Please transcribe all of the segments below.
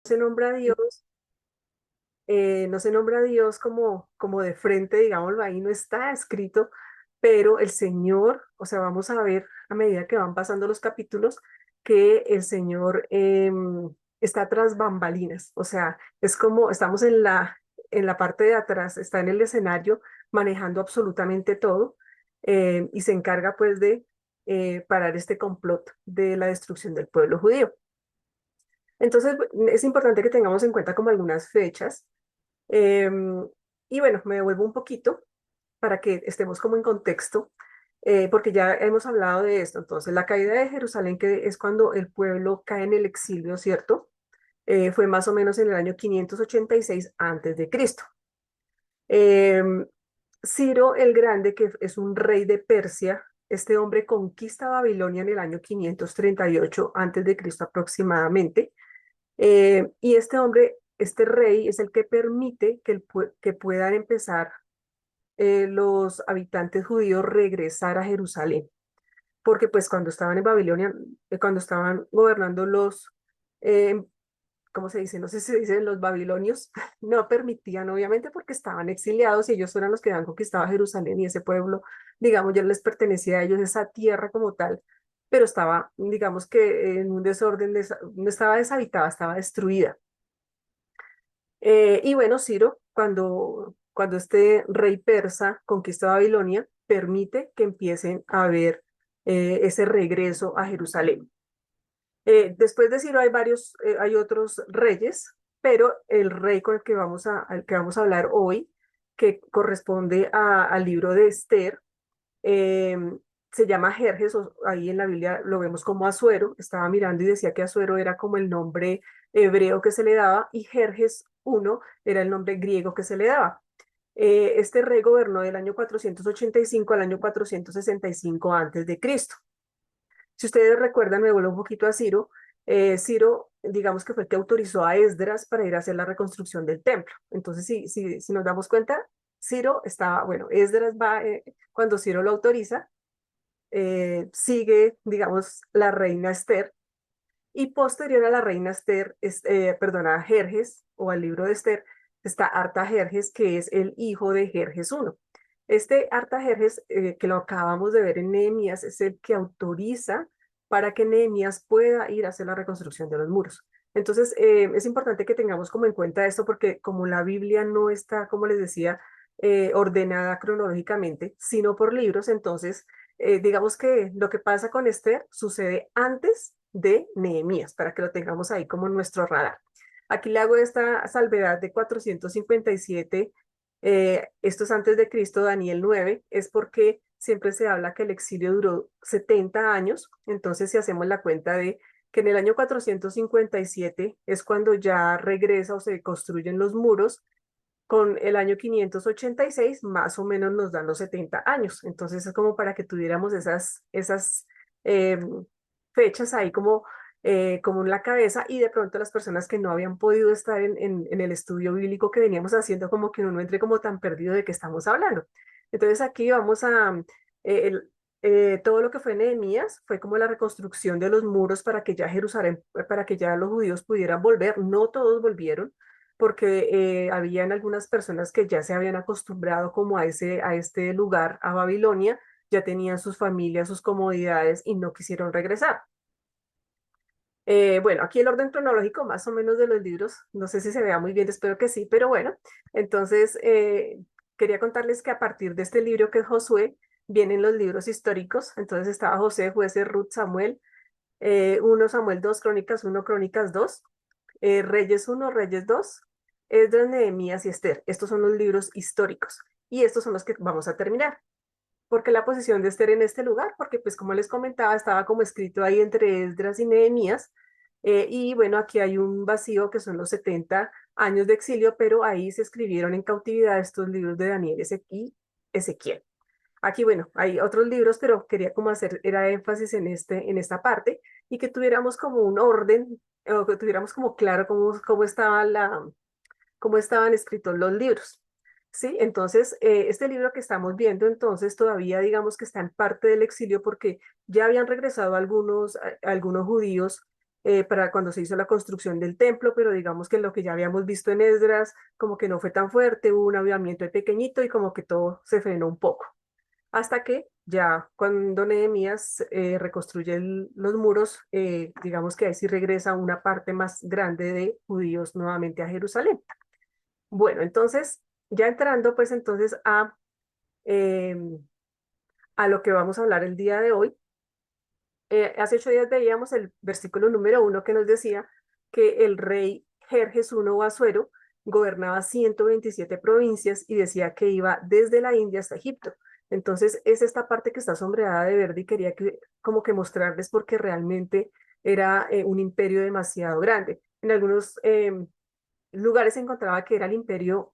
se nombra a Dios, no se nombra a Dios como de frente, digámoslo ahí, no está escrito, pero el Señor, o sea, vamos a ver a medida que van pasando los capítulos, que el Señor está tras bambalinas, o sea, es como estamos en la parte de atrás, está en el escenario manejando absolutamente todo y se encarga pues de parar este complot de la destrucción del pueblo judío. Entonces, es importante que tengamos en cuenta como algunas fechas. em, y bueno, me devuelvo un poquito para que estemos como en contexto, porque ya hemos hablado de esto. Entonces, la caída de Jerusalén, que es cuando el pueblo cae en el exilio, ¿cierto? Fue más o menos en el año 586 antes de Cristo. Em, Ciro el Grande, que es un rey de Persia, este hombre conquista Babilonia en el año 538 antes de Cristo aproximadamente. Y este hombre, este rey, es el que permite que puedan empezar los habitantes judíos regresar a Jerusalén. Porque pues cuando estaban en Babilonia, cuando estaban gobernando eh, ¿cómo se dice? No sé si se dicen los babilonios, no permitían obviamente porque estaban exiliados y ellos eran los que habían conquistado Jerusalén y ese pueblo, digamos, ya les pertenecía a ellos esa tierra como tal, pero estaba, digamos que en un desorden, no estaba deshabitada, estaba destruida. Y bueno, Ciro, cuando este rey persa conquista Babilonia, permite que empiecen a ver ese regreso a Jerusalén. Después de Ciro hay otros reyes, pero el rey con el que al que vamos a hablar hoy, que corresponde al libro de Esther, eh, se llama Jerjes, ahí en la Biblia lo vemos como Asuero, estaba mirando y decía que Asuero era como el nombre hebreo que se le daba y Jerjes uno era el nombre griego que se le daba. Este rey gobernó del año 485 al año 465 antes de Cristo. Si ustedes recuerdan, me vuelvo un poquito a Ciro. Ciro, digamos que fue el que autorizó a Esdras para ir a hacer la reconstrucción del templo. Entonces, si nos damos cuenta, Ciro estaba, bueno, Esdras va, cuando Ciro lo autoriza, sigue, digamos, la reina Esther. Y posterior a la reina Esther, perdona, a Jerjes o al libro de Esther, está Artajerjes, que es el hijo de Jerjes I. Este Artajerjes, que lo acabamos de ver en Nehemías, es el que autoriza para que Nehemías pueda ir a hacer la reconstrucción de los muros. Entonces, es importante que tengamos como en cuenta esto porque como la Biblia no está, como les decía, ordenada cronológicamente, sino por libros, entonces digamos que lo que pasa con Esther sucede antes de Nehemías, para que lo tengamos ahí como en nuestro radar. Aquí le hago esta salvedad de 457, esto es antes de Cristo, Daniel 9, es porque siempre se habla que el exilio duró 70 años, entonces si hacemos la cuenta de que en el año 457 es cuando ya regresa o se construyen los muros, con el año 586 más o menos nos dan los 70 años. Entonces es como para que tuviéramos esas eh, fechas ahí como en la cabeza y de pronto las personas que no habían podido estar en el estudio bíblico que veníamos haciendo como que uno no entre como tan perdido de qué estamos hablando. Entonces aquí vamos todo lo que fue Nehemías fue como la reconstrucción de los muros para que ya Jerusalén, para que ya los judíos pudieran volver. No todos volvieron, porque habían algunas personas que ya se habían acostumbrado como a este lugar, a Babilonia, ya tenían sus familias, sus comodidades y no quisieron regresar. Bueno, aquí el orden cronológico más o menos de los libros, no sé si se vea muy bien, espero que sí, pero bueno, entonces quería contarles que a partir de este libro que es Josué, vienen los libros históricos, entonces estaba José, Jueces, Ruth, Samuel, 1 Samuel 2 Crónicas 1 Crónicas 2 Reyes 1 Reyes 2 Esdras, Nehemías y Esther. Estos son los libros históricos y estos son los que vamos a terminar. ¿Por qué la posición de Esther en este lugar? Porque pues como les comentaba, estaba como escrito ahí entre Esdras y Nehemías. Y bueno, aquí hay un vacío que son los 70 años de exilio, pero ahí se escribieron en cautividad estos libros de Daniel y Ezequiel. Aquí, bueno, hay otros libros, pero quería como hacer, era énfasis en esta parte y que tuviéramos como un orden, o que tuviéramos como claro cómo estaban escritos los libros. Sí, entonces, este libro que estamos viendo, entonces todavía digamos que está en parte del exilio porque ya habían regresado algunos judíos para cuando se hizo la construcción del templo, pero digamos que lo que ya habíamos visto en Esdras, como que no fue tan fuerte, hubo un avivamiento de pequeñito y como que todo se frenó un poco. Hasta que ya cuando Nehemías reconstruye los muros, digamos que ahí sí regresa una parte más grande de judíos nuevamente a Jerusalén. Bueno, entonces, ya entrando pues entonces em, a lo que vamos a hablar el día de hoy. Hace 8 días veíamos el versículo número 1 que nos decía que el rey Jerjes I Asuero gobernaba 127 provincias y decía que iba desde la India hasta Egipto. Entonces, es esta parte que está sombreada de verde y quería como que mostrarles porque realmente era un imperio demasiado grande. En algunos lugares se encontraba que era el imperio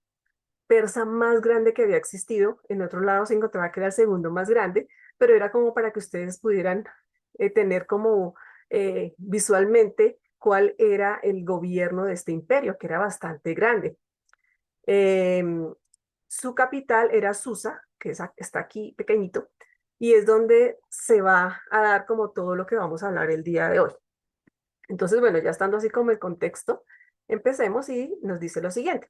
persa más grande que había existido, en otro lado se encontraba que era el segundo más grande, pero era como para que ustedes pudieran tener como visualmente cuál era el gobierno de este imperio, que era bastante grande. Em, Su capital era Susa, que está aquí pequeñito, y es donde se va a dar como todo lo que vamos a hablar el día de hoy. Entonces, bueno, ya estando así como el contexto, empecemos y nos dice lo siguiente.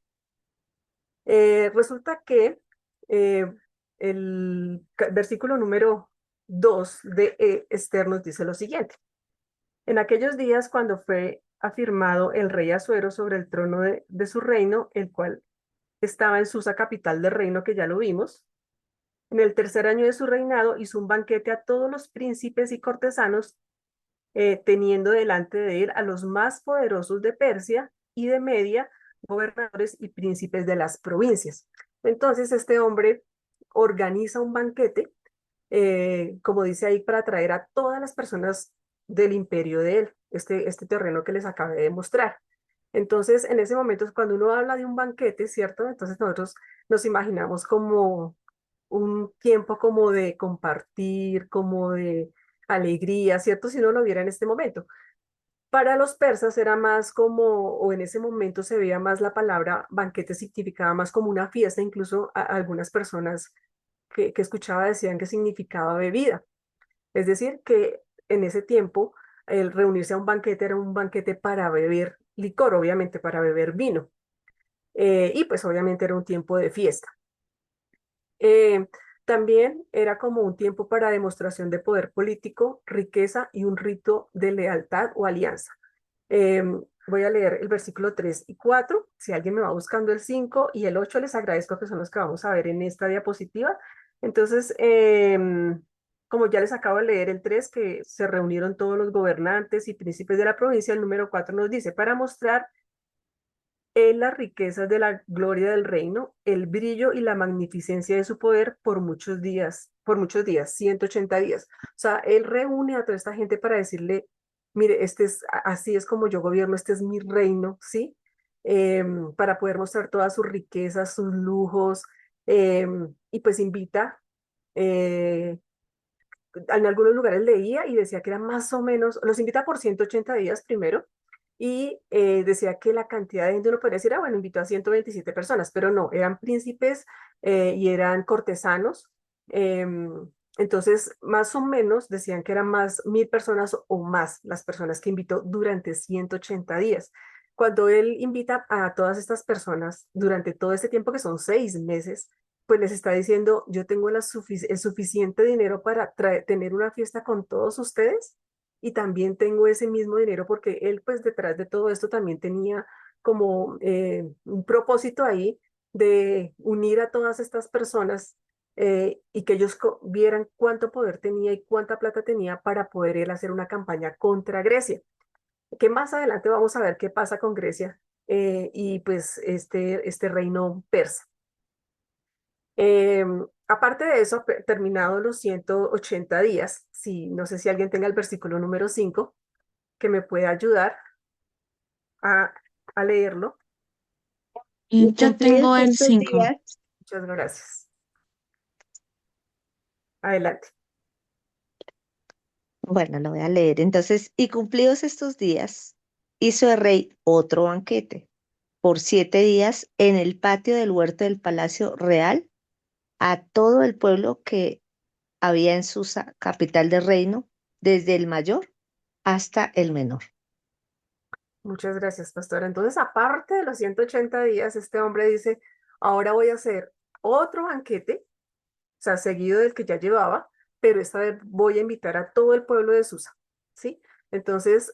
Resulta que eh, el versículo número 2 de Esther nos dice lo siguiente. En aquellos días, cuando fue afirmado el rey Asuero sobre el trono de su reino, el cual estaba en Susa, capital del reino, que ya lo vimos, en el tercer año de su reinado hizo un banquete a todos los príncipes y cortesanos, teniendo delante de él a los más poderosos de Persia y de Media, gobernadores y príncipes de las provincias. Entonces este hombre organiza un banquete, como dice ahí, para traer a todas las personas del imperio de él, este terreno que les acabé de mostrar. Entonces, en ese momento, cuando uno habla de un banquete, ¿cierto? Entonces nosotros nos imaginamos como un tiempo como de compartir, como de alegría, ¿cierto? Si uno lo viera en este momento. Para los persas era más como, o en ese momento se veía más la palabra banquete significaba más como una fiesta, incluso algunas personas que escuchaba decían que significaba bebida. Es decir, que en ese tiempo el reunirse a un banquete era un banquete para beber licor, obviamente para beber vino. Y pues obviamente era un tiempo de fiesta. Eh, También era como un tiempo para demostración de poder político, riqueza y un rito de lealtad o alianza. Eh, Voy a leer el versículo 3 y 4. Si alguien me va buscando el 5 y el 8, les agradezco que son los que vamos a ver en esta diapositiva. Entonces, como ya les acabo de leer el 3 que se reunieron todos los gobernantes y príncipes de la provincia, el número 4 nos dice, para mostrar en las riquezas de la gloria del reino, el brillo y la magnificencia de su poder por muchos días, 180 días. O sea, él reúne a toda esta gente para decirle, mire, así es como yo gobierno, este es mi reino, ¿sí? Para poder mostrar todas sus riquezas, sus lujos, y pues invita, eh, en algunos lugares leía y decía que era más o menos, los invita por 180 días primero, y decía que la cantidad de gente uno podría decir, ah, bueno, invitó a 127 personas, pero no, eran príncipes y eran cortesanos. Entonces, más o menos decían que eran más 1.000 personas o más las personas que invitó durante 180 días. Cuando él invita a todas estas personas durante todo este tiempo, que son 6 meses, pues les está diciendo, yo tengo el suficiente dinero para tener una fiesta con todos ustedes y también tengo ese mismo dinero porque él pues detrás de todo esto también tenía como un propósito ahí de unir a todas estas personas, y que ellos vieran cuánto poder tenía y cuánta plata tenía para poder él hacer una campaña contra Grecia, que más adelante vamos a ver qué pasa con Grecia, y pues este reino persa. Aparte de eso, terminados los 180 días, no sé si alguien tenga el versículo número 5 que me pueda ayudar a, a leerlo. Y yo Cumplidos tengo el estos 5. días, Muchas gracias. Adelante. bueno, lo voy a leer. Entonces, y cumplidos estos días, hizo el rey otro banquete por 7 días en el patio del huerto del palacio real a todo el pueblo que había en Susa, capital del reino, desde el mayor hasta el menor. Muchas gracias, pastora. Entonces, aparte de los 180 días, este hombre dice, ahora voy a hacer otro banquete, o sea, seguido del que ya llevaba, pero esta vez voy a invitar a todo el pueblo de Susa, ¿sí? Entonces,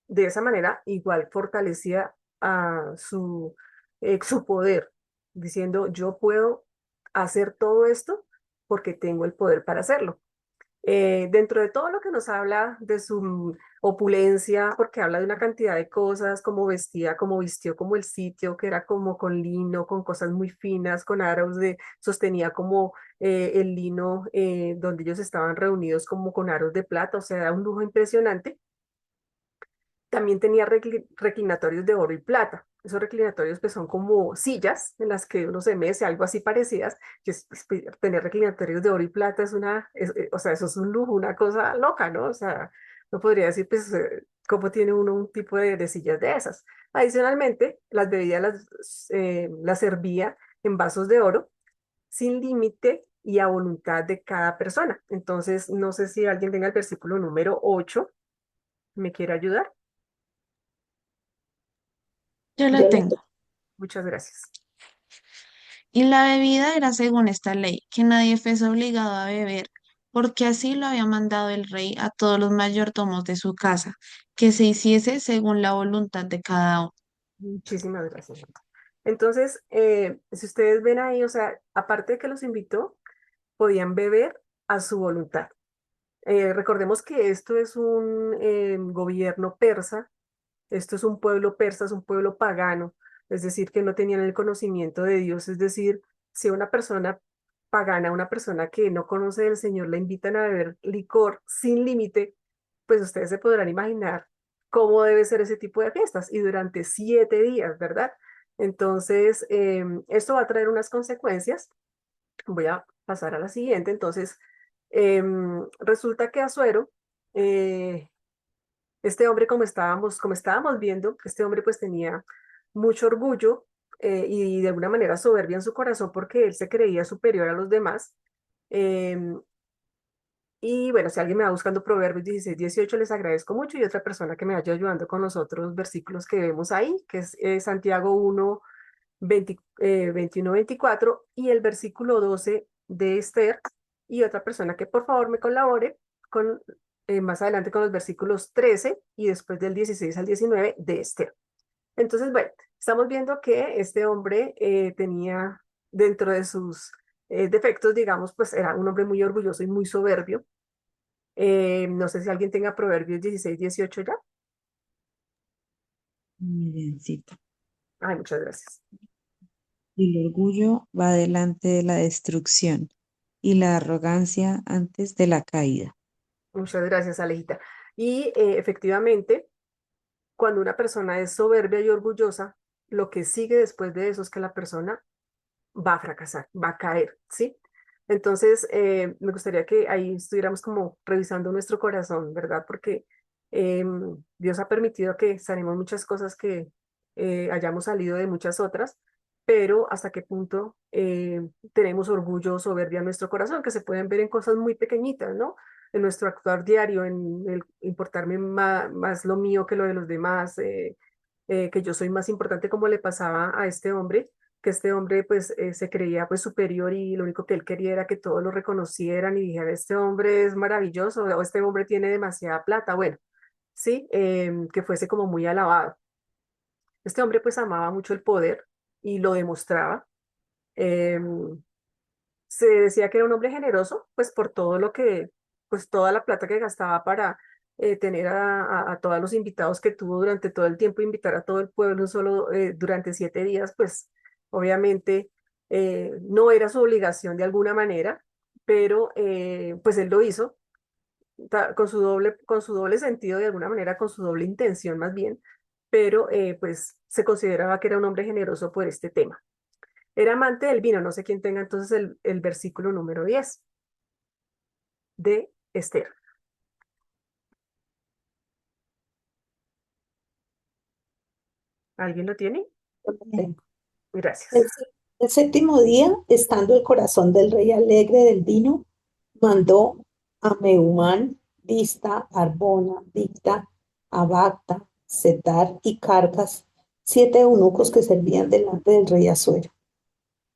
de esa manera, igual fortalecía a su poder, diciendo, yo puedo hacer todo esto porque tengo el poder para hacerlo. Dentro de todo lo que nos habla de su opulencia, porque habla de una cantidad de cosas, como vestía, como vistió, como el sitio, que era como con lino, con cosas muy finas, con aros sostenía como el lino donde ellos estaban reunidos como con aros de plata, o sea, era un lujo impresionante. También tenía reclinatorios de oro y plata. Esos reclinatorios pues son como sillas en las que uno se mece, algo así parecidas. Tener reclinatorios de oro y plata o sea, eso es un lujo, una cosa loca, ¿no? O sea, no podría decir pues cómo tiene uno un tipo de sillas de esas. Adicionalmente, las bebidas las servía en vasos de oro sin límite y a voluntad de cada persona. Entonces, no sé si alguien tenga el versículo número 8, ¿me quiere ayudar? Yo la Yo la tengo. Muchas gracias. Y la bebida era según esta ley, que nadie fuese obligado a beber, porque así lo había mandado el rey a todos los mayordomos de su casa, que se hiciese según la voluntad de cada uno. Muchísimas gracias. Entonces, si ustedes ven ahí, o sea, aparte de que los invitó, podían beber a su voluntad. Recordemos que esto es un gobierno persa, esto es un pueblo persa, es un pueblo pagano, es decir, que no tenían el conocimiento de Dios, es decir, si una persona pagana, una persona que no conoce del Señor, le invitan a beber licor sin límite, pues ustedes se podrán imaginar cómo debe ser ese tipo de fiestas y durante 7 días, ¿verdad? Entonces, esto va a traer unas consecuencias. Voy a pasar a la siguiente. Entonces, resulta que Asuero, eh, este hombre, como estábamos viendo, este hombre pues tenía mucho orgullo y de alguna manera soberbia en su corazón porque él se creía superior a los demás. Em, y bueno, si alguien me va buscando Proverbios 16, 18, les agradezco mucho. Y otra persona que me vaya ayudando con los otros versículos que vemos ahí, que es Santiago 1, 21, 24 y el versículo 12 de Esther. Y otra persona que por favor me colabore con más adelante con los versículos 13 y después del 16 al 19 de Esther. Entonces, bueno, estamos viendo que este hombre tenía dentro de sus defectos, digamos, pues era un hombre muy orgulloso y muy soberbio. No sé si alguien tenga Proverbios 16, 18 ya. Muy biencito. Ay, muchas gracias. El orgullo va delante de la destrucción y la arrogancia antes de la caída. Muchas gracias, Alejita. Y efectivamente, cuando una persona es soberbia y orgullosa, lo que sigue después de eso es que la persona va a fracasar, va a caer, ¿sí? Entonces, me gustaría que ahí estuviéramos como revisando nuestro corazón, ¿verdad? Porque Dios ha permitido que sanemos muchas cosas que hayamos salido de muchas otras, pero hasta qué punto tenemos orgullo, soberbia en nuestro corazón, que se pueden ver en cosas muy pequeñitas, ¿no? En nuestro actuar diario, en el importarme más, lo mío que lo de los demás, que yo soy más importante como le pasaba a este hombre, que este hombre pues se creía pues superior y lo único que él quería era que todos lo reconocieran y dijeran, este hombre es maravilloso o este hombre tiene demasiada plata, bueno, sí, que fuese como muy alabado. Este hombre pues amaba mucho el poder y lo demostraba. em, Se decía que era un hombre generoso, pues por todo pues toda la plata que gastaba para tener a todos los invitados que tuvo durante todo el tiempo, invitar a todo el pueblo solo durante 7 días, pues obviamente no era su obligación de alguna manera, pero pues él lo hizo con su doble sentido, de alguna manera, con su doble intención más bien, pero pues se consideraba que era un hombre generoso por este tema. Era amante del vino, no sé quién tenga entonces el versículo número 10 de Esther. ¿Alguien lo tiene? Tengo. Gracias. El séptimo día, estando el corazón del rey alegre del vino, mandó a Mehumán, Vista, Arbona, Dicta, Abacta, Setar y Carcas, 7 eunucos que servían delante del rey Asuero.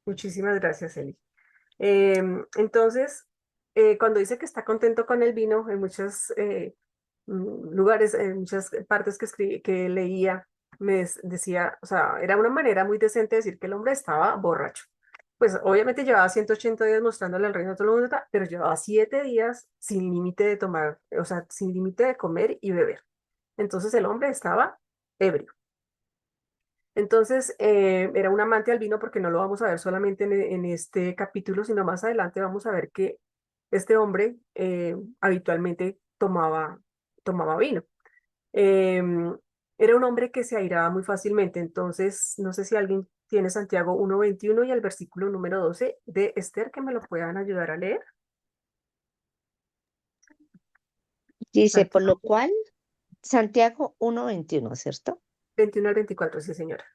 Muchísimas gracias, Eli. Entonces, cuando dice que está contento con el vino, en muchos lugares, en muchas partes que leía, decía, o sea, era una manera muy decente de decir que el hombre estaba borracho. Pues obviamente llevaba 180 días mostrándole al reino a todo el mundo, pero llevaba 7 días sin límite de tomar, o sea, sin límite de comer y beber. Entonces el hombre estaba ebrio. Entonces, era un amante al vino porque no lo vamos a ver solamente en este capítulo, sino más adelante vamos a ver que este hombre habitualmente tomaba vino. Em, Era un hombre que se airaba muy fácilmente, entonces no sé si alguien tiene Santiago 1:21 y el versículo número 12 de Esther, que me lo puedan ayudar a leer. Dice, por lo Santiago cual, Santiago 1:21, ¿cierto? 21 al 24, sí, señora.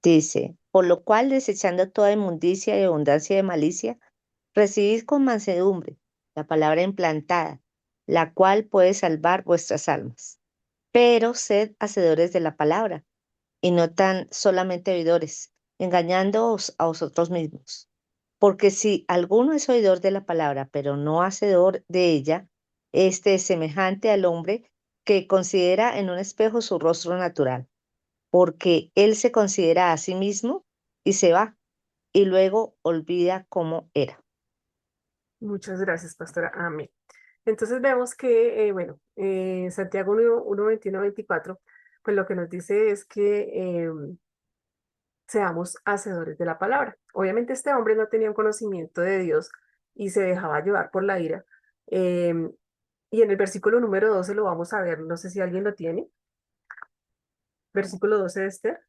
Dice, por lo cual, desechando toda inmundicia y abundancia de malicia, recibid con mansedumbre la palabra implantada, la cual puede salvar vuestras almas. Pero sed hacedores de la palabra, y no tan solamente oidores, engañándoos a vosotros mismos. Porque si alguno es oidor de la palabra, pero no hacedor de ella, este es semejante al hombre que considera en un espejo su rostro natural, porque él se considera a sí mismo y se va, y luego olvida cómo era. Muchas gracias, pastora. Amén. Entonces vemos que, bueno, Santiago 1, 21, 24, pues lo que nos dice es que seamos hacedores de la palabra. Obviamente este hombre no tenía un conocimiento de Dios y se dejaba llevar por la ira. em, y en el versículo número 12 lo vamos a ver, no sé si alguien lo tiene. Versículo 12 de Esther.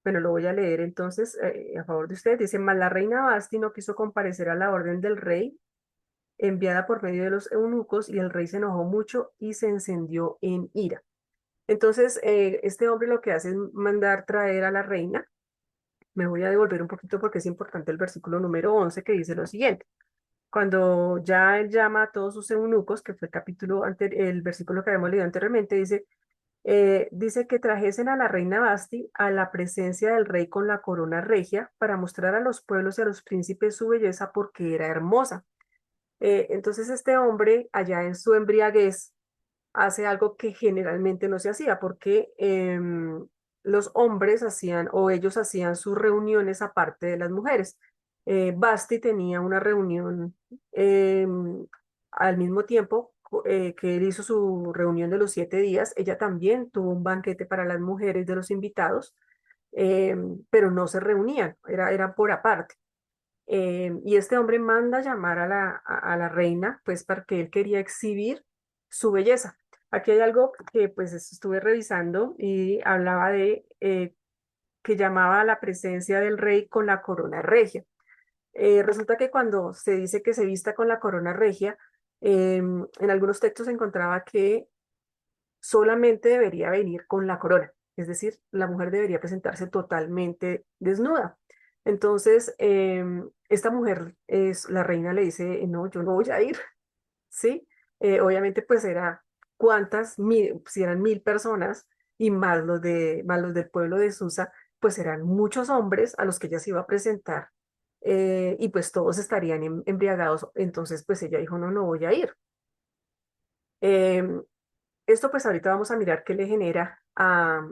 Bueno, lo voy a leer entonces a favor de ustedes. Dice, mas la reina Basti no quiso comparecer a la orden del rey enviada por medio de los eunucos y el rey se enojó mucho y se encendió en ira. Entonces, este hombre lo que hace es mandar traer a la reina. Me voy a devolver un poquito porque es importante el versículo número 11 que dice lo siguiente. Cuando ya él llama a todos sus eunucos, que fue el versículo que habíamos leído anteriormente, dice que trajesen a la reina Basti a la presencia del rey con la corona regia para mostrar a los pueblos y a los príncipes su belleza porque era hermosa. Entonces este hombre, allá en su embriaguez, hace algo que generalmente no se hacía, porque los hombres hacían o ellos hacían sus reuniones aparte de las mujeres. Basti tenía una reunión al mismo tiempo que él hizo su reunión de los 7 días. Ella también tuvo un banquete para las mujeres de los invitados, pero no se reunían, era por aparte. Y este hombre manda llamar a la reina, pues porque él quería exhibir su belleza. Aquí hay algo que pues estuve revisando y hablaba de que llamaba a la presencia del rey con la corona regia. Resulta que cuando se dice que se vista con la corona regia, en algunos textos se encontraba que solamente debería venir con la corona, es decir, la mujer debería presentarse totalmente desnuda. Entonces, esta mujer, la reina le dice, no, yo no voy a ir, ¿sí? Obviamente, pues era si eran 1000 personas y más los del pueblo de Susa, pues eran muchos hombres a los que ella se iba a presentar y pues todos estarían embriagados. Entonces, pues ella dijo, no, no voy a ir. Em, Esto pues ahorita vamos a mirar qué le genera a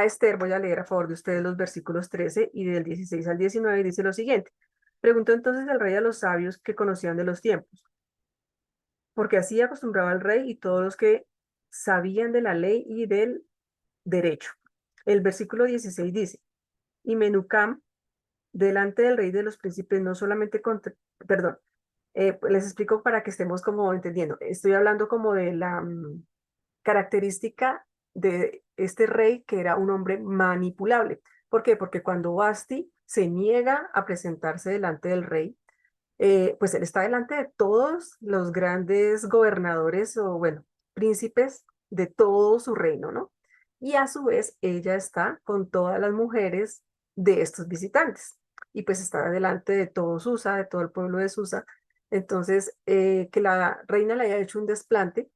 Esther. Voy a leer a favor de ustedes los versículos 13 y del 16 al 19 y dice lo siguiente. Preguntó entonces el rey a los sabios que conocían de los tiempos, porque así acostumbraba el rey y todos los que sabían de la ley y del derecho. El versículo 16 dice, y Menucam, delante del rey de los príncipes, no solamente perdón, pues les explico para que estemos como entendiendo. Estoy hablando como de la característica de este rey que era un hombre manipulable. ¿Por qué? Porque cuando Basti se niega a presentarse delante del rey, pues él está delante de todos los grandes gobernadores o, bueno, príncipes de todo su reino, ¿no? Y a su vez ella está con todas las mujeres de estos visitantes y pues está delante de todo Susa, de todo el pueblo de Susa. Entonces, que la reina le haya hecho un desplante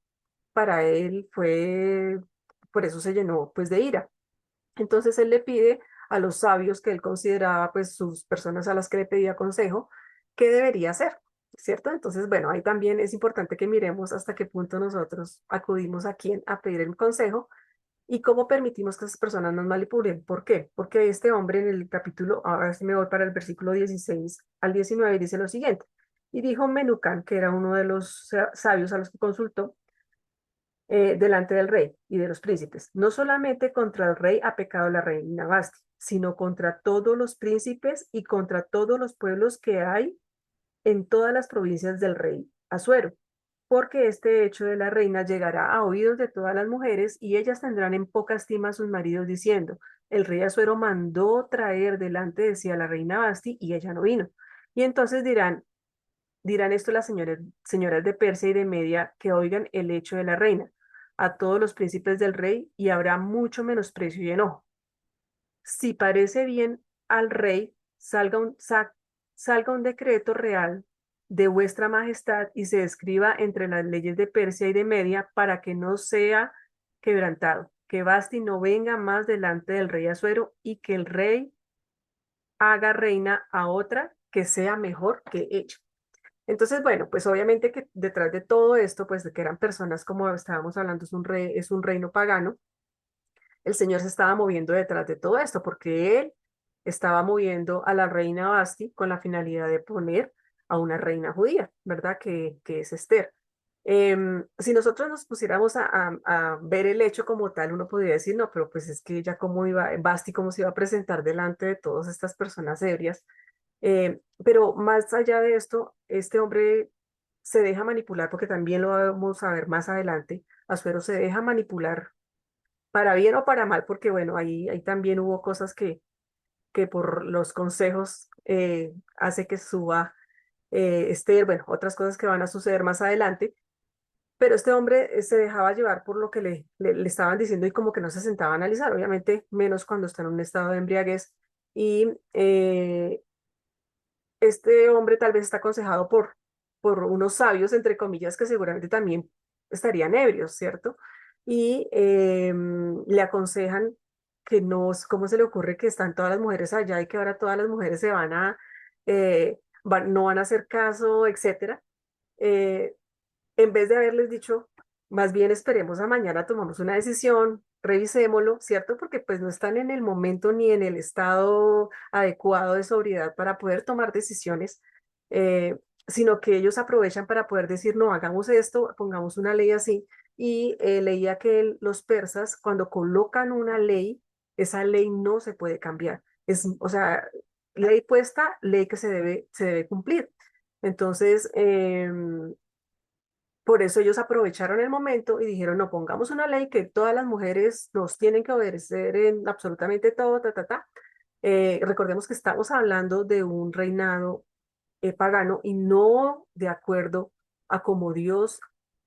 para él fue, por eso se llenó pues de ira. Entonces él le pide a los sabios que él consideraba pues sus personas a las que le pedía consejo, qué debería hacer, ¿cierto? Entonces, bueno, ahí también es importante que miremos hasta qué punto nosotros acudimos a quién a pedir el consejo y cómo permitimos que esas personas nos manipulen. ¿Por qué? Porque este hombre en el capítulo, ahora sí me voy para el versículo 16 al 19, dice lo siguiente. Y dijo Menucán, que era uno de los sabios a los que consultó, delante del rey y de los príncipes. No solamente contra el rey ha pecado la reina Basti, sino contra todos los príncipes y contra todos los pueblos que hay en todas las provincias del rey Asuero, porque este hecho de la reina llegará a oídos de todas las mujeres y ellas tendrán en poca estima a sus maridos diciendo, el rey Asuero mandó traer delante de sí a la reina Basti y ella no vino. Y entonces dirán esto las señoras de Persia y de Media que oigan el hecho de la reina, a todos los príncipes del rey, y habrá mucho menosprecio y enojo. Si parece bien al rey, salga un decreto real de vuestra majestad y se escriba entre las leyes de Persia y de Media para que no sea quebrantado, que Basti no venga más delante del rey Asuero y que el rey haga reina a otra que sea mejor que ella. Entonces, bueno, pues obviamente que detrás de todo esto, pues de que eran personas como estábamos hablando, es un reino pagano, el Señor se estaba moviendo detrás de todo esto, porque Él estaba moviendo a la reina Basti con la finalidad de poner a una reina judía, ¿verdad? Que es Esther. Si nosotros nos pusiéramos a ver el hecho como tal, uno podría decir, no, pero pues es que ella cómo iba, Basti cómo se iba a presentar delante de todas estas personas ebrias. Pero más allá de esto, este hombre se deja manipular, porque también lo vamos a ver más adelante. Asuero se deja manipular para bien o para mal, porque bueno, ahí también hubo cosas que por los consejos hace que suba Esther, bueno, otras cosas que van a suceder más adelante, pero este hombre se dejaba llevar por lo que le estaban diciendo y como que no se sentaba a analizar, obviamente menos cuando está en un estado de embriaguez. Y este hombre tal vez está aconsejado por unos sabios, entre comillas, que seguramente también estarían ebrios, ¿cierto? Y le aconsejan que no, ¿cómo se le ocurre que están todas las mujeres allá y que ahora todas las mujeres se van no van a hacer caso, etcétera? Eh, en vez de haberles dicho, más bien esperemos a mañana, tomamos una decisión, revisémoslo, ¿cierto? Porque pues no están en el momento ni en el estado adecuado de sobriedad para poder tomar decisiones, eh, sino que ellos aprovechan para poder decir, no, hagamos esto, pongamos una ley así. Y leía que los persas, cuando colocan una ley, esa ley no se puede cambiar. O sea, ley puesta, ley que se debe cumplir. Entonces, por eso ellos aprovecharon el momento y dijeron, no, pongamos una ley que todas las mujeres nos tienen que obedecer en absolutamente todo, ta, ta, ta. Recordemos que estamos hablando de un reinado pagano y no de acuerdo a como Dios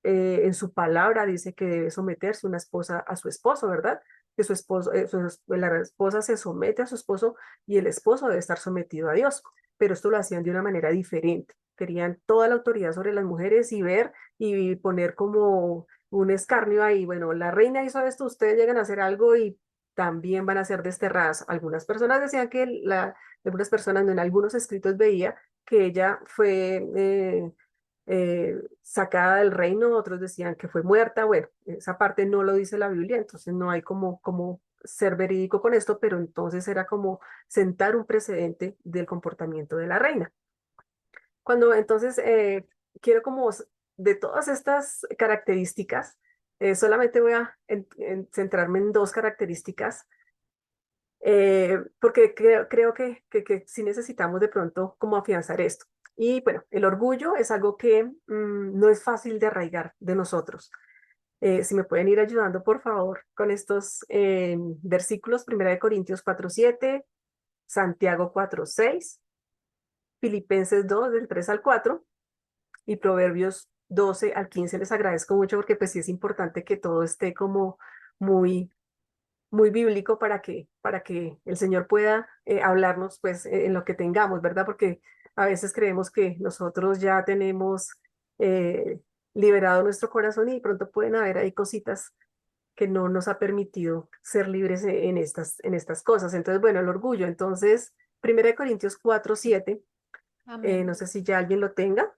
en su palabra dice que debe someterse una esposa a su esposo, ¿verdad? Que su esposo, la esposa se somete a su esposo y el esposo debe estar sometido a Dios, pero esto lo hacían de una manera diferente. Querían toda la autoridad sobre las mujeres y ver y poner como un escarnio ahí. Bueno, la reina hizo esto, ustedes llegan a hacer algo y también van a ser desterradas. Algunas personas decían que algunas personas no, en algunos escritos veía que ella fue sacada del reino, otros decían que fue muerta. Bueno, esa parte no lo dice la Biblia, entonces no hay como ser verídico con esto, pero entonces era como sentar un precedente del comportamiento de la reina. Cuando entonces quiero como de todas estas características, solamente voy a centrarme en dos características, porque creo que sí necesitamos de pronto como afianzar esto. Y bueno, el orgullo es algo que no es fácil de arraigar de nosotros. Si me pueden ir ayudando, por favor, con estos versículos, 1 Corintios 4:7, Santiago 4:6, Filipenses 2, del 3 al 4 y Proverbios 12 al 15. Les agradezco mucho porque pues sí es importante que todo esté como muy muy bíblico para que el Señor pueda hablarnos pues en lo que tengamos, ¿verdad? Porque a veces creemos que nosotros ya tenemos liberado nuestro corazón y pronto pueden haber ahí cositas que no nos ha permitido ser libres en estas cosas. Entonces, bueno, el orgullo. Entonces, 1 Corintios 4:7, no Amén. sé si ya alguien lo tenga.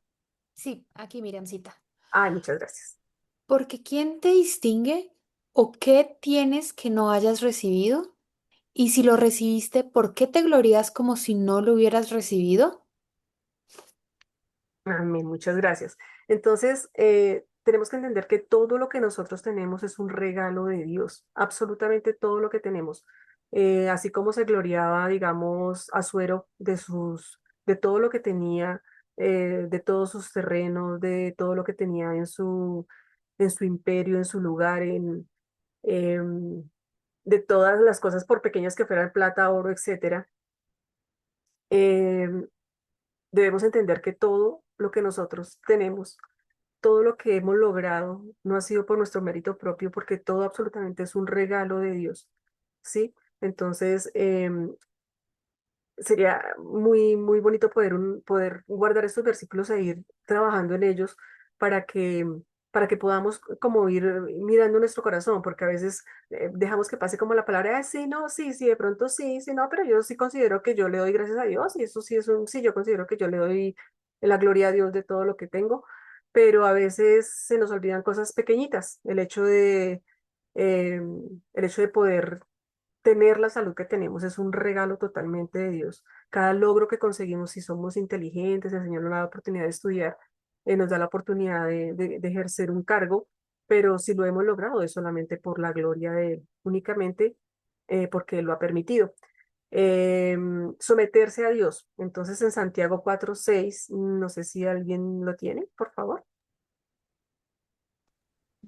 Sí, aquí Miriamcita. Ay, muchas gracias. Porque ¿quién te distingue o qué tienes que no hayas recibido? Y si lo recibiste, ¿por qué te glorías como si no lo hubieras recibido? Amén, muchas gracias. Entonces, tenemos que entender que todo lo que nosotros tenemos es un regalo de Dios, absolutamente todo lo que tenemos. Así como se gloriaba, digamos, Asuero de todo lo que tenía, de todos sus terrenos, de todo lo que tenía en su imperio, en su lugar, em, de todas las cosas, por pequeñas que fueran plata, oro, etcétera. em, Debemos entender que todo lo que nosotros tenemos, todo lo que hemos logrado, no ha sido por nuestro mérito propio, porque todo absolutamente es un regalo de Dios, ¿sí? Entonces, sería muy, muy bonito poder guardar estos versículos e ir trabajando en ellos para para que podamos como ir mirando nuestro corazón, porque a veces dejamos que pase como la palabra, sí, no, sí, sí, de pronto sí, sí, no, pero yo sí considero que yo le doy gracias a Dios y eso sí es sí, yo considero que yo le doy la gloria a Dios de todo lo que tengo, pero a veces se nos olvidan cosas pequeñitas, el hecho de poder tener la salud que tenemos es un regalo totalmente de Dios. Cada logro que conseguimos, si somos inteligentes, el Señor nos da la oportunidad de estudiar, nos da la oportunidad de ejercer un cargo, pero si lo hemos logrado es solamente por la gloria de Él, únicamente porque Él lo ha permitido. Someterse a Dios. Entonces en Santiago 4:6, no sé si alguien lo tiene, por favor.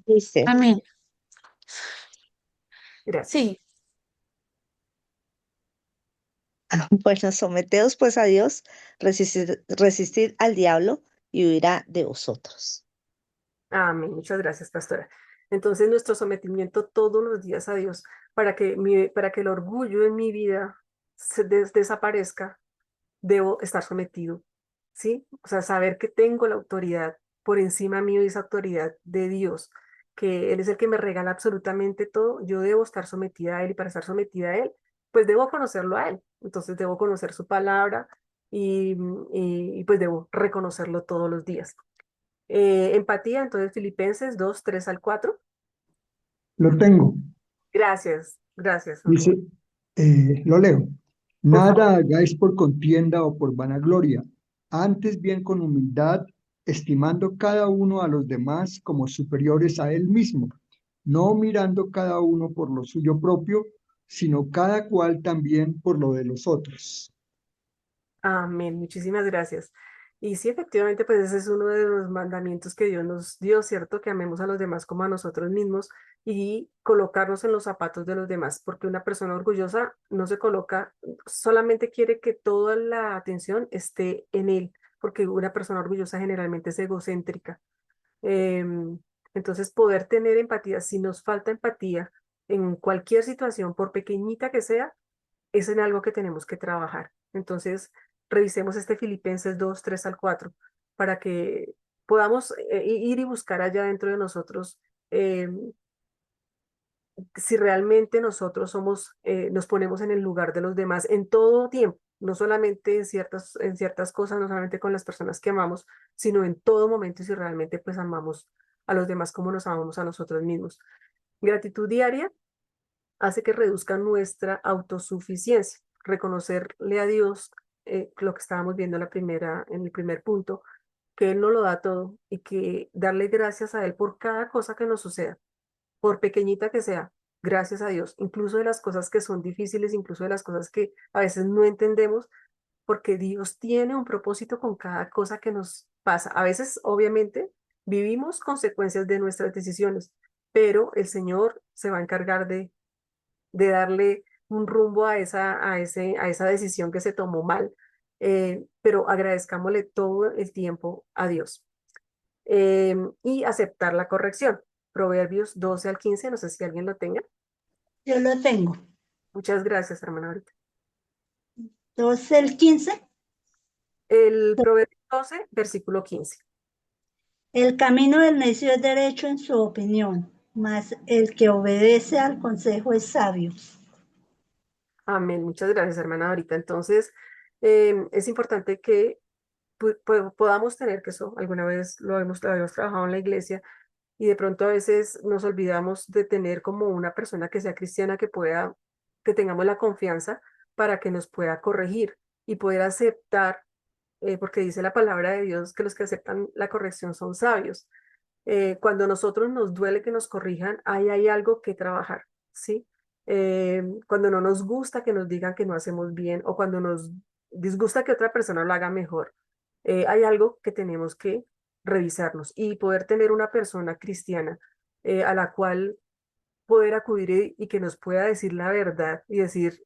Dice, Amén. Gracias. Sí, bueno, someteos pues a Dios, resistid al diablo y huirá de vosotros. Amén. Muchas gracias, pastora. Entonces, nuestro sometimiento todos los días a Dios para que el orgullo en mi vida desaparezca, debo estar sometido, ¿sí? O sea, saber que tengo la autoridad por encima mío y esa autoridad de Dios, que Él es el que me regala absolutamente todo, yo debo estar sometida a Él y para estar sometida a Él, pues debo conocerlo a Él. Entonces, debo conocer su palabra y pues debo reconocerlo todos los días. Empatía, entonces Filipenses 2:3 al 4. Lo tengo. Gracias, gracias, Dice, Santiago. lo leo. Por favor. Nada hagáis por contienda o por vanagloria, antes bien con humildad, estimando cada uno a los demás como superiores a él mismo, no mirando cada uno por lo suyo propio, sino cada cual también por lo de los otros. Amén, muchísimas gracias. Y sí, efectivamente, pues ese es uno de los mandamientos que Dios nos dio, ¿cierto? Que amemos a los demás como a nosotros mismos y colocarnos en los zapatos de los demás, porque una persona orgullosa no se coloca, solamente quiere que toda la atención esté en él, porque una persona orgullosa generalmente es egocéntrica. Em, entonces, poder tener empatía, si nos falta empatía en cualquier situación, por pequeñita que sea, es en algo que tenemos que trabajar. Entonces, revisemos este Filipenses 2:3 al 4 para que podamos ir y buscar allá dentro de nosotros si realmente nosotros nos ponemos en el lugar de los demás en todo tiempo, no solamente en ciertas cosas, no solamente con las personas que amamos, sino en todo momento y si realmente pues amamos a los demás como nos amamos a nosotros mismos. Gratitud diaria hace que reduzca nuestra autosuficiencia. Reconocerle a Dios lo que estábamos viendo en el primer punto, que Él nos lo da todo y que darle gracias a Él por cada cosa que nos suceda, por pequeñita que sea, gracias a Dios, incluso de las cosas que son difíciles, incluso de las cosas que a veces no entendemos, porque Dios tiene un propósito con cada cosa que nos pasa. A veces, obviamente, vivimos consecuencias de nuestras decisiones, pero el Señor se va a encargar de darle un rumbo a esa decisión que se tomó mal, pero agradezcámosle todo el tiempo a Dios. Y aceptar la corrección. Proverbios 12 al 15, no sé si alguien lo tenga. Yo lo tengo. Muchas gracias, hermana. Ahorita. 12 el 15. El Proverbio 12, versículo 15. El camino del necio es derecho en su opinión, mas el que obedece al consejo es sabio. Amén. Muchas gracias, hermana Ahorita. Entonces, es importante que podamos tener, que eso alguna vez lo habíamos trabajado en la iglesia, y de pronto a veces nos olvidamos de tener como una persona que sea cristiana que pueda, que tengamos la confianza para que nos pueda corregir y poder aceptar, porque dice la palabra de Dios que los que aceptan la corrección son sabios. Cuando nosotros nos duele que nos corrijan, ahí hay algo que trabajar, ¿sí? Cuando no nos gusta que nos digan que no hacemos bien o cuando nos disgusta que otra persona lo haga mejor, hay algo que tenemos que revisarnos y poder tener una persona cristiana a la cual poder acudir y que nos pueda decir la verdad y decir,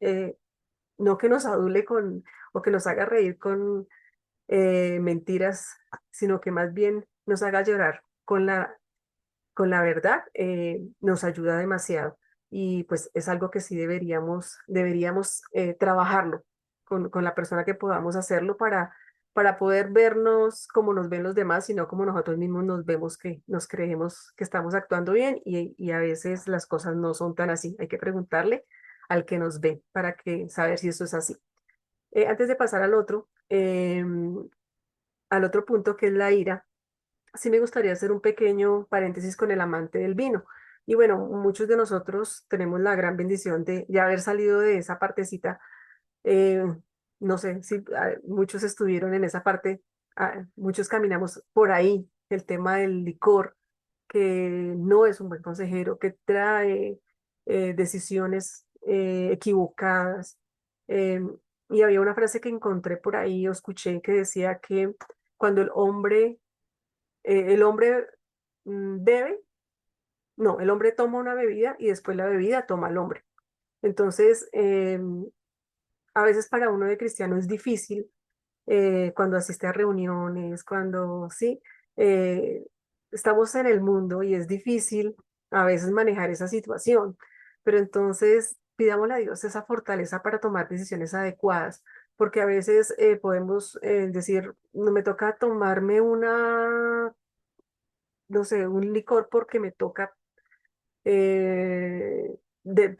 no que nos adule con o que nos haga reír con mentiras, sino que más bien nos haga llorar con la verdad, nos ayuda demasiado. Y pues es algo que sí deberíamos trabajarlo con la persona que podamos hacerlo para poder vernos como nos ven los demás, sino como nosotros mismos nos vemos, que nos creemos que estamos actuando bien y a veces las cosas no son tan así. Hay que preguntarle al que nos ve para que saber si eso es así. Antes de pasar al otro punto que es la ira, sí me gustaría hacer un pequeño paréntesis con el amante del vino. Y bueno, muchos de nosotros tenemos la gran bendición de haber salido de esa partecita. eh, no sé si muchos estuvieron en esa parte, muchos caminamos por ahí, el tema del licor, que no es un buen consejero, que trae decisiones equivocadas. Eh, y había una frase que encontré por ahí o escuché que decía que cuando el hombre bebe, no, el hombre toma una bebida y después la bebida toma al hombre. Entonces, a veces para uno de cristiano es difícil cuando asiste a reuniones, cuando sí, eh, estamos en el mundo y es difícil a veces manejar esa situación, pero entonces pidámosle a Dios esa fortaleza para tomar decisiones adecuadas, porque a veces podemos decir, no me toca tomarme no sé, un licor porque me toca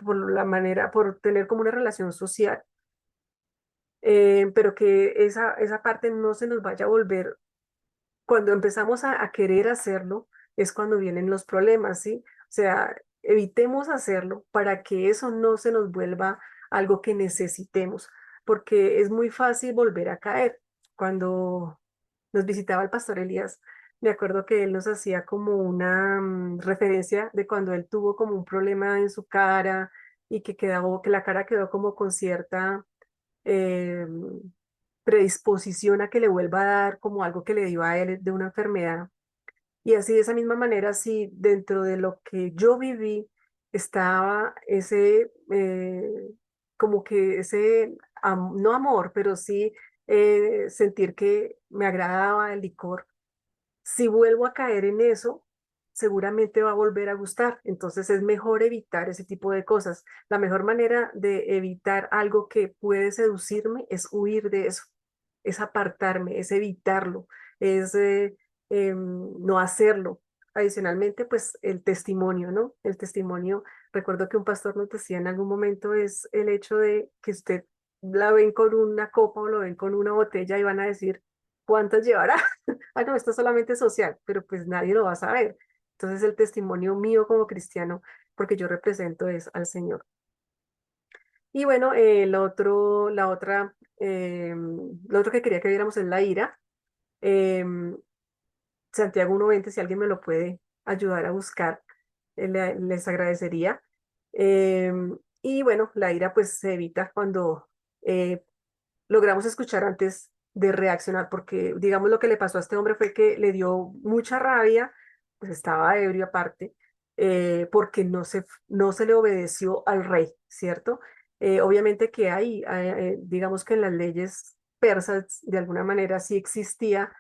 por la manera, por tener como una relación social, pero que esa parte no se nos vaya a volver, cuando empezamos a querer hacerlo, es cuando vienen los problemas, ¿sí? O sea, evitemos hacerlo para que eso no se nos vuelva algo que necesitemos, porque es muy fácil volver a caer. Cuando nos visitaba el pastor Elías, me acuerdo que él nos hacía como una referencia de cuando él tuvo como un problema en su cara y que la cara quedó como con cierta eh, predisposición a que le vuelva a dar como algo que le dio a él de una enfermedad. Y así de esa misma manera, si dentro de lo que yo viví estaba como que no amor, pero sí sentir que me agradaba el licor, si vuelvo a caer en eso, seguramente va a volver a gustar. Entonces es mejor evitar ese tipo de cosas. La mejor manera de evitar algo que puede seducirme es huir de eso, es apartarme, es evitarlo, es no hacerlo. Adicionalmente, pues el testimonio, ¿no? El testimonio, recuerdo que un pastor nos decía en algún momento, es el hecho de que usted la ven con una copa o lo ven con una botella y van a decir, ¿cuántas llevará? Ah, no, esto es solamente social, pero pues nadie lo va a saber. Entonces el testimonio mío como cristiano, porque yo represento es al Señor. Y bueno, lo otro que quería que viéramos es la ira. Em, Santiago 1:20, si alguien me lo puede ayudar a buscar, les agradecería. Y bueno, la ira pues se evita cuando eh, logramos escuchar antes de reaccionar, porque digamos lo que le pasó a este hombre fue que le dio mucha rabia, pues estaba ebrio aparte, porque no se le obedeció al rey, ¿cierto? Obviamente que digamos que en las leyes persas de alguna manera sí existía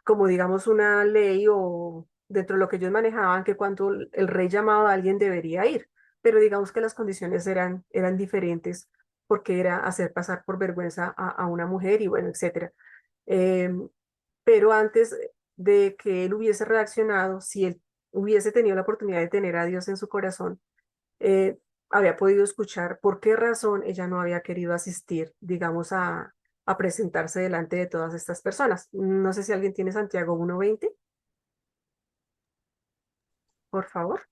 como digamos una ley o dentro de lo que ellos manejaban, que cuando el rey llamaba a alguien debería ir, pero digamos que las condiciones eran diferentes porque era hacer pasar por vergüenza a una mujer y bueno, etcétera. Em, pero antes de que él hubiese reaccionado, si él hubiese tenido la oportunidad de tener a Dios en su corazón, eh, había podido escuchar por qué razón ella no había querido asistir, digamos, a presentarse delante de todas estas personas. No sé si alguien tiene Santiago 1:20, por favor.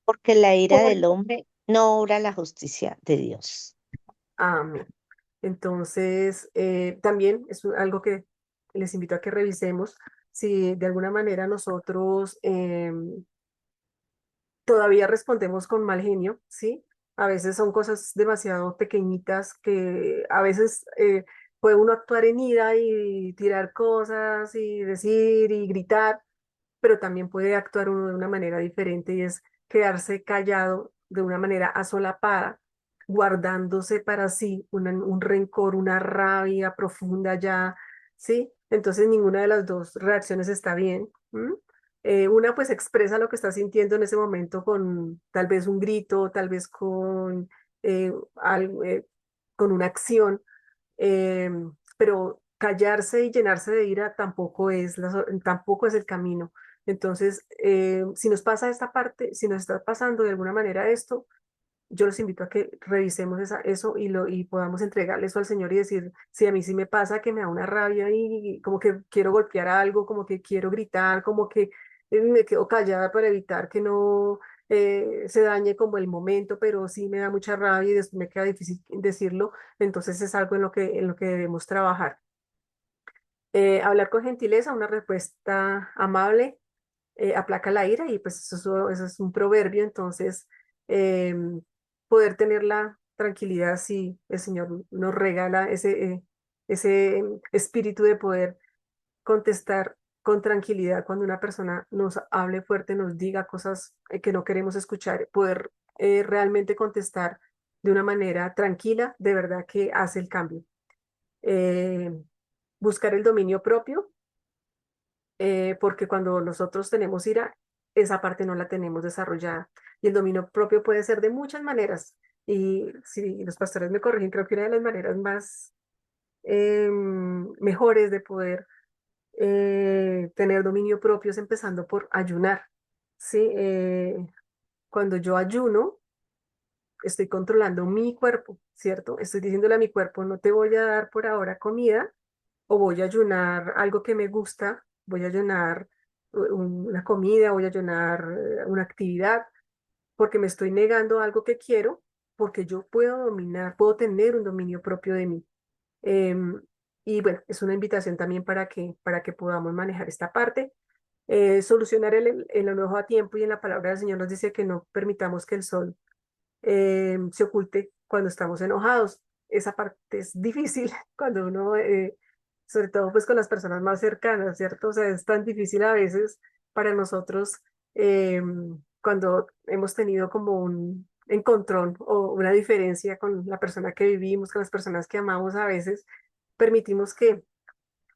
Porque la ira Por- del hombre no obra la justicia de Dios. Amén. Entonces, también es algo que les invito a que revisemos si de alguna manera nosotros todavía respondemos con mal genio, ¿sí? A veces son cosas demasiado pequeñitas que a veces puede uno actuar en ira y tirar cosas y decir y gritar, pero también puede actuar uno de una manera diferente y es quedarse callado de una manera asolapada, guardándose para sí un rencor, una rabia profunda ya, ¿sí? Entonces ninguna de las dos reacciones está bien. ¿M? Una pues expresa lo que está sintiendo en ese momento con tal vez un grito, tal vez con, algo, con una acción, pero callarse y llenarse de ira tampoco es, tampoco es el camino. Entonces, si nos pasa esta parte, si nos está pasando de alguna manera esto, yo los invito a que revisemos eso y podamos entregarle eso al Señor y decir, si a mí sí me pasa que me da una rabia y como que quiero golpear algo, como que quiero gritar, como que me quedo callada para evitar que no se dañe como el momento, pero sí me da mucha rabia y después me queda difícil decirlo, entonces es algo en lo que debemos trabajar. Hablar con gentileza, una respuesta amable, aplaca la ira y pues eso es un proverbio, entonces em, poder tener la tranquilidad si el Señor nos regala ese espíritu de poder contestar con tranquilidad cuando una persona nos hable fuerte, nos diga cosas que no queremos escuchar, poder realmente contestar de una manera tranquila, de verdad que hace el cambio. Eh, Buscar el dominio propio, porque cuando nosotros tenemos ira, esa parte no la tenemos desarrollada. Y el dominio propio puede ser de muchas maneras. Y si los pastores me corrigen, creo que una de las maneras más mejores de poder tener dominio propio es empezando por ayunar. ¿Sí? Cuando yo ayuno, estoy controlando mi cuerpo, ¿cierto? Estoy diciéndole a mi cuerpo, no te voy a dar por ahora comida o voy a ayunar algo que me gusta, voy a ayunar una comida, voy a ayunar una actividad, porque me estoy negando algo que quiero, porque yo puedo dominar, puedo tener un dominio propio de mí. Em, y bueno, es una invitación también para que podamos manejar esta parte. Solucionar el enojo a tiempo y en la palabra del Señor nos dice que no permitamos que el sol se oculte cuando estamos enojados. Esa parte es difícil cuando uno, sobre todo pues con las personas más cercanas, ¿cierto? O sea, es tan difícil a veces para nosotros cuando hemos tenido como un encontrón o una diferencia con la persona que vivimos, con las personas que amamos, a veces permitimos que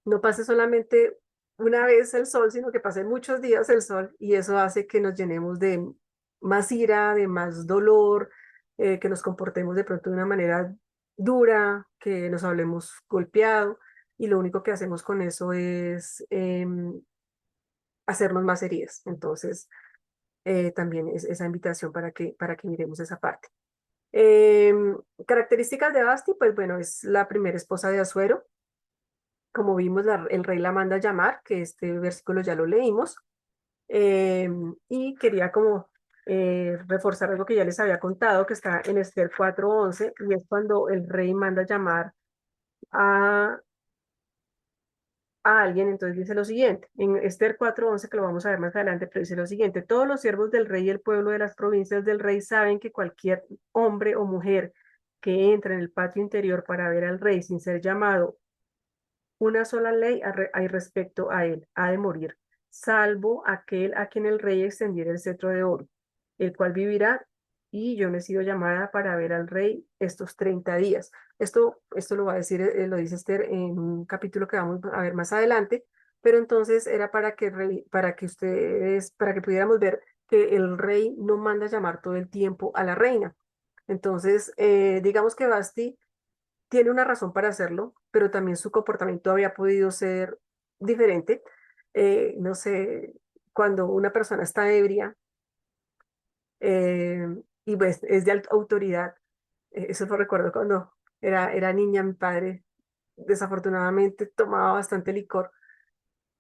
no pase solamente una vez el sol, sino que pase muchos días el sol y eso hace que nos llenemos de más ira, de más dolor, que nos comportemos de pronto de una manera dura, que nos hablemos golpeado y lo único que hacemos con eso es hacernos más heridas. Entonces, también es esa invitación para que miremos esa parte. Características de Basti, pues bueno, es la primera esposa de Asuero. Como vimos, el rey la manda a llamar, que este versículo ya lo leímos, y quería como reforzar algo que ya les había contado, que está en Esther 4:11, y es cuando el rey manda a llamar a, a alguien, entonces dice lo siguiente, en Esther 4:11, que lo vamos a ver más adelante, pero dice lo siguiente: todos los siervos del rey y el pueblo de las provincias del rey saben que cualquier hombre o mujer que entre en el patio interior para ver al rey sin ser llamado, una sola ley hay respecto a él: ha de morir, salvo aquel a quien el rey extendiera el cetro de oro, el cual vivirá, y yo no he sido llamada para ver al rey estos 30 días. Esto lo va a decir, lo dice Esther en un capítulo que vamos a ver más adelante, pero entonces era para que pudiéramos ver que el rey no manda llamar todo el tiempo a la reina. Entonces, digamos que Basti tiene una razón para hacerlo, pero también su comportamiento había podido ser diferente. No sé, cuando una persona está ebria eh, y pues es de autoridad, eso lo recuerdo cuando era niña, mi padre desafortunadamente tomaba bastante licor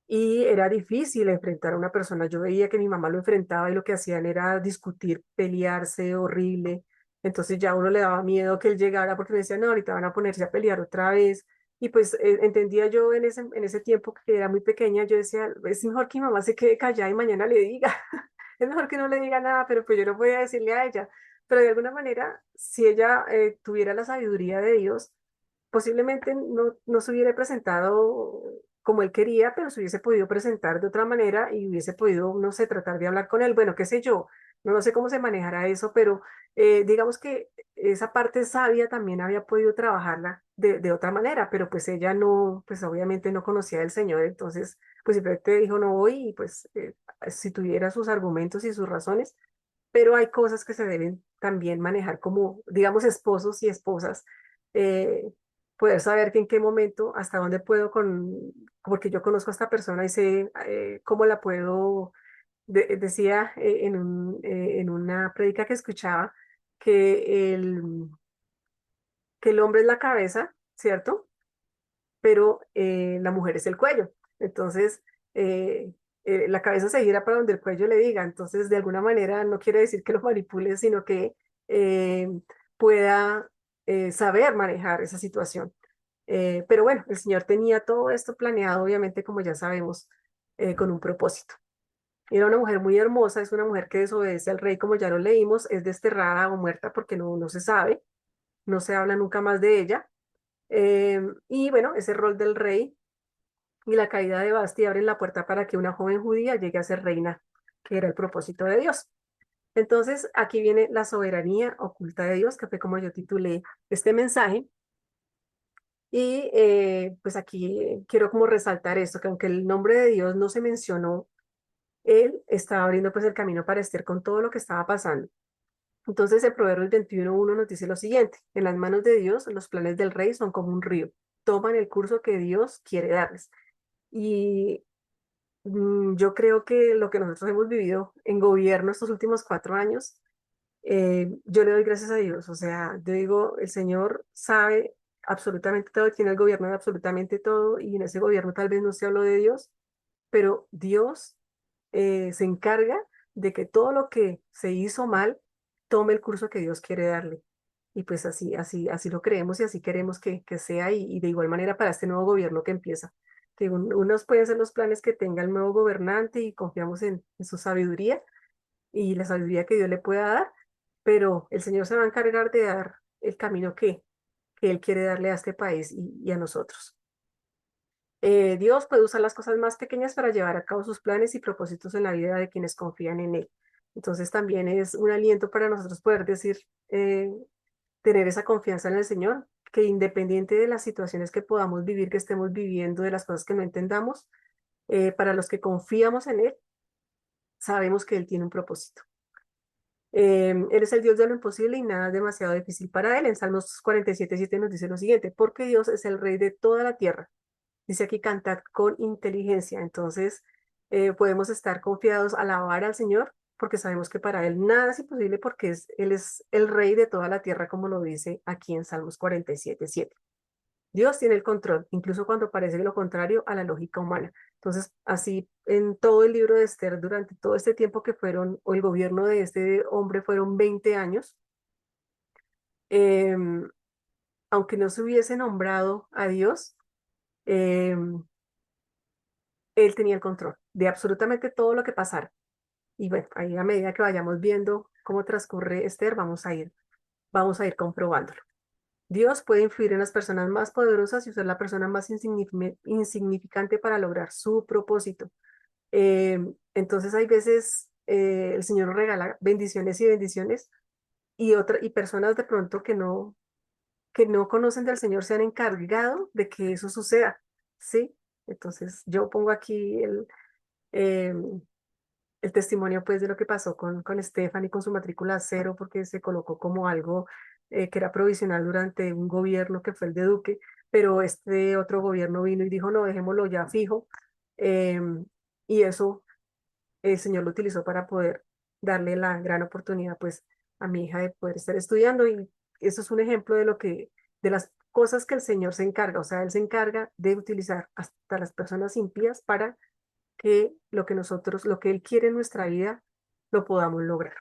y era difícil enfrentar a una persona. Yo veía que mi mamá lo enfrentaba y lo que hacían era discutir, pelearse, horrible. Entonces ya a uno le daba miedo que él llegara porque me decía, no, ahorita van a ponerse a pelear otra vez. Y pues entendía yo en ese tiempo que era muy pequeña, yo decía, es mejor que mi mamá se quede callada y mañana le diga. Es mejor que no le diga nada, pero pues yo no podía decirle a ella. Pero de alguna manera, si ella tuviera la sabiduría de Dios, posiblemente no se hubiera presentado como él quería, pero se hubiese podido presentar de otra manera y hubiese podido, no sé, tratar de hablar con él. Bueno, qué sé yo, no sé cómo se manejará eso, pero digamos que esa parte sabia también había podido trabajarla de otra manera, pero pues ella no, pues obviamente no conocía del Señor, entonces pues simplemente dijo no voy y pues si tuviera sus argumentos y sus razones, pero hay cosas que se deben también manejar como, digamos, esposos y esposas, eh, poder saber que en qué momento, hasta dónde puedo porque yo conozco a esta persona y sé cómo la puedo, decía en una prédica que escuchaba que que el hombre es la cabeza, ¿cierto? Pero la mujer es el cuello. Entonces, eh, la cabeza se gira para donde el cuello le diga. Entonces, de alguna manera, no quiere decir que lo manipule, sino que eh, pueda saber manejar esa situación. Pero bueno, el Señor tenía todo esto planeado, obviamente, como ya sabemos, con un propósito. Era una mujer muy hermosa, es una mujer que desobedece al rey, como ya lo leímos, es desterrada o muerta porque no se sabe, no se habla nunca más de ella. Y bueno, ese rol del rey y la caída de Basti abren la puerta para que una joven judía llegue a ser reina, que era el propósito de Dios. Entonces, aquí viene la soberanía oculta de Dios, que fue como yo titulé este mensaje. Y pues aquí quiero como resaltar esto, que aunque el nombre de Dios no se mencionó, él estaba abriendo pues el camino para Esther con todo lo que estaba pasando. Entonces, en Proverbios 21:1 nos dice lo siguiente: en las manos de Dios, los planes del rey son como un río, toman el curso que Dios quiere darles. Y yo creo que lo que nosotros hemos vivido en gobierno estos últimos 4 años, yo le doy gracias a Dios. O sea, yo digo, el Señor sabe absolutamente todo, tiene el gobierno de absolutamente todo, y en ese gobierno tal vez no se habló de Dios, pero Dios se encarga de que todo lo que se hizo mal tome el curso que Dios quiere darle. Y pues así lo creemos y así queremos que sea y de igual manera para este nuevo gobierno que empieza. Que unos pueden ser los planes que tenga el nuevo gobernante y confiamos en su sabiduría y la sabiduría que Dios le pueda dar, pero el Señor se va a encargar de dar el camino que Él quiere darle a este país y a nosotros. Dios puede usar las cosas más pequeñas para llevar a cabo sus planes y propósitos en la vida de quienes confían en Él. Entonces también es un aliento para nosotros poder decir, tener esa confianza en el Señor, que independiente de las situaciones que podamos vivir, que estemos viviendo, de las cosas que no entendamos, para los que confiamos en Él, sabemos que Él tiene un propósito. Él es el Dios de lo imposible y nada es demasiado difícil para Él. En Salmos 47:7 nos dice lo siguiente: porque Dios es el Rey de toda la tierra. Dice aquí, cantad con inteligencia. Entonces, podemos estar confiados, alabar al Señor, porque sabemos que para Él nada es imposible, porque Él es el Rey de toda la tierra, como lo dice aquí en Salmos 47:7. Dios tiene el control, incluso cuando parece lo contrario a la lógica humana. Entonces, así en todo el libro de Esther, durante todo este tiempo que fueron, o el gobierno de este hombre fueron 20 años, em, aunque no se hubiese nombrado a Dios, em, él tenía el control de absolutamente todo lo que pasara. Y bueno, ahí a medida que vayamos viendo cómo transcurre Esther, vamos a ir comprobándolo. Dios puede influir en las personas más poderosas y usar la persona más insignificante para lograr su propósito. Entonces hay veces el Señor nos regala bendiciones y bendiciones y personas de pronto que no conocen del Señor se han encargado de que eso suceda, ¿sí? Entonces yo pongo aquí eh, el testimonio pues de lo que pasó con Stephanie con su matrícula cero porque se colocó como algo que era provisional durante un gobierno que fue el de Duque, pero este otro gobierno vino y dijo no, dejémoslo ya fijo y eso el Señor lo utilizó para poder darle la gran oportunidad pues a mi hija de poder estar estudiando y eso es un ejemplo de de las cosas que el Señor se encarga, o sea, Él se encarga de utilizar hasta las personas impías para que lo que Él quiere en nuestra vida, lo podamos lograr.